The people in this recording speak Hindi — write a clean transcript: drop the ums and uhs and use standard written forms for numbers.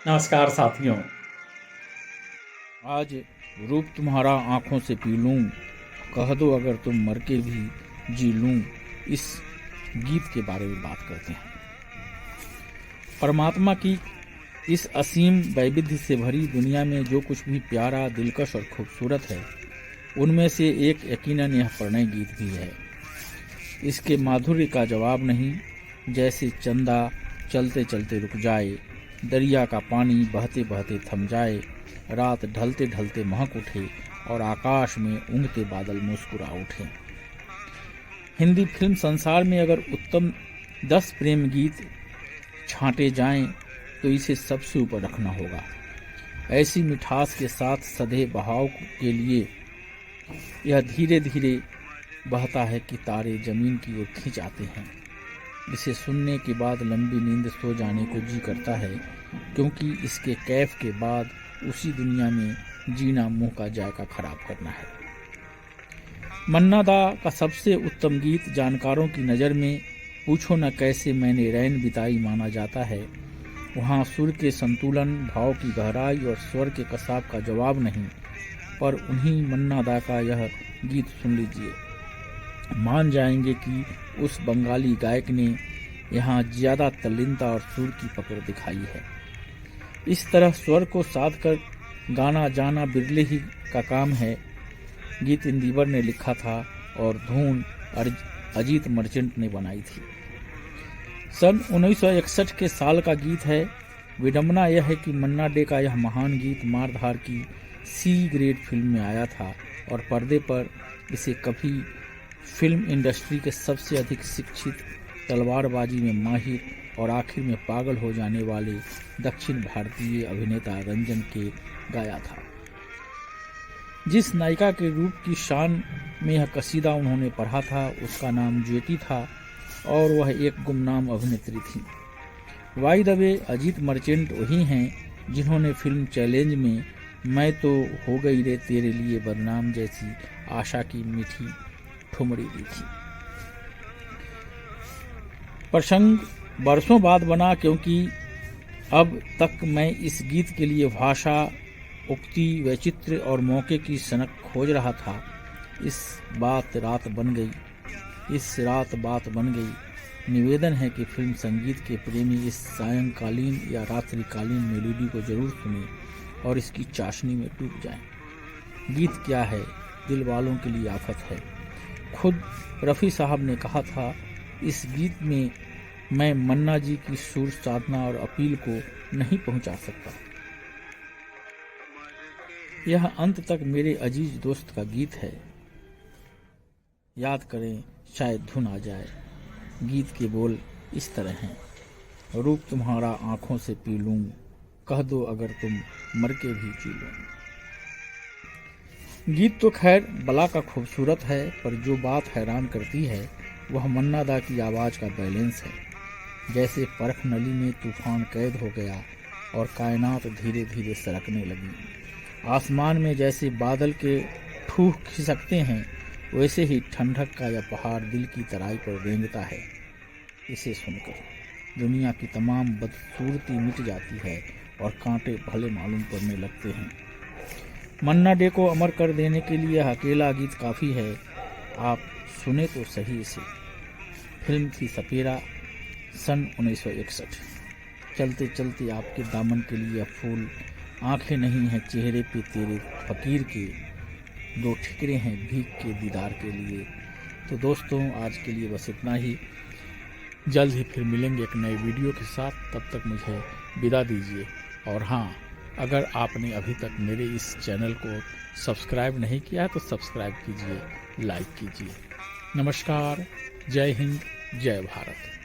नमस्कार साथियों। आज रूप तुम्हारा आंखों से पी लूं, कह दो अगर तुम मर के भी जी लूं, इस गीत के बारे में बात करते हैं। परमात्मा की इस असीम वैविध्य से भरी दुनिया में जो कुछ भी प्यारा, दिलकश और खूबसूरत है, उनमें से एक यकीनन यह प्रणय गीत भी है। इसके माधुर्य का जवाब नहीं। जैसे चंदा चलते चलते रुक जाए, दरिया का पानी बहते बहते थम जाए, रात ढलते ढलते महक उठे और आकाश में ऊँघते बादल मुस्कुरा उठे। हिंदी फिल्म संसार में अगर उत्तम 10 प्रेम गीत छांटे जाएं तो इसे सबसे ऊपर रखना होगा। ऐसी मिठास के साथ सधे बहाव के लिए यह धीरे धीरे बहता है कि तारे जमीन की ओर खिंच आते हैं। इसे सुनने के बाद लंबी नींद सो जाने को जी करता है, क्योंकि इसके कैफ के बाद उसी दुनिया में जीना मुंह का जायका खराब करना है। मन्ना दा का सबसे उत्तम गीत जानकारों की नज़र में पूछो न कैसे मैंने रैन बिताई माना जाता है। वहाँ सुर के संतुलन, भाव की गहराई और स्वर के कसाब का जवाब नहीं, पर उन्हीं मन्ना दा का यह गीत सुन लीजिए, मान जाएंगे कि उस बंगाली गायक ने यहाँ ज़्यादा तल्लीनता और सुर की पकड़ दिखाई है। इस तरह स्वर को साध कर गाना जाना बिरले ही का काम है। गीत इंदिवर ने लिखा था और धुन अजीत मर्चेंट ने बनाई थी। सन 1961 के साल का गीत है। विडंबना यह है कि मन्ना डे का यह महान गीत मारधार की सी ग्रेड फिल्म में आया था और पर्दे पर इसे कभी फिल्म इंडस्ट्री के सबसे अधिक शिक्षित, तलवारबाजी में माहिर और आखिर में पागल हो जाने वाले दक्षिण भारतीय अभिनेता रंजन के गाया था। जिस नायिका के रूप की शान में यह कसीदा उन्होंने पढ़ा था, उसका नाम ज्योति था और वह एक गुमनाम अभिनेत्री थी। By the way, Ajit merchant वही हैं जिन्होंने फिल्म चैलेंज में मैं तो हो गई रे तेरे लिए बदनाम जैसी आशा की मीठी ठुमरी दी थी। प्रसंग बरसों बाद बना, क्योंकि अब तक मैं इस गीत के लिए भाषा, उक्ति, वैचित्र्य और मौके की सनक खोज रहा था। इस रात बात बन गई। निवेदन है कि फिल्म संगीत के प्रेमी इस सायंकालीन या रात्रिकालीन मेलोडी को जरूर सुनें और इसकी चाशनी में डूब जाएं। गीत क्या है, दिल वालों के लिए आफत है। खुद रफ़ी साहब ने कहा था, इस गीत में मैं मन्ना जी की सुर साधना और अपील को नहीं पहुंचा सकता। यह अंत तक मेरे अजीज दोस्त का गीत है। याद करें, शायद धुन आ जाए। गीत के बोल इस तरह हैं। रूप तुम्हारा आंखों से पी लूं, कह दो अगर तुम मर के भी जी लूं। गीत तो खैर बला का खूबसूरत है, पर जो बात हैरान करती है वह मन्ना दा की आवाज़ का बैलेंस है। जैसे परख नली में तूफान कैद हो गया और कायनात धीरे धीरे सरकने लगी। आसमान में जैसे बादल के ठूह खिसकते हैं, वैसे ही ठंडक का यह पहाड़ दिल की तराई पर रेंगता है। इसे सुनकर दुनिया की तमाम बदसूरती मिट जाती है और कांटे भले मालूम पड़ने लगते हैं। मन्ना डे को अमर कर देने के लिए अकेला गीत काफ़ी है। आप सुने तो सही इसे। फिल्म थी सपेरा, सन 1961। चलते चलते आपके दामन के लिए फूल, आंखें नहीं हैं चेहरे पे तेरे फकीर के, दो ठिकरे हैं भीख के दीदार के लिए। तो दोस्तों, आज के लिए बस इतना ही। जल्द ही फिर मिलेंगे एक नए वीडियो के साथ। तब तक मुझे विदा दीजिए। और हाँ, अगर आपने अभी तक मेरे इस चैनल को सब्सक्राइब नहीं किया है तो सब्सक्राइब कीजिए, लाइक कीजिए। नमस्कार, जय हिंद, जय भारत।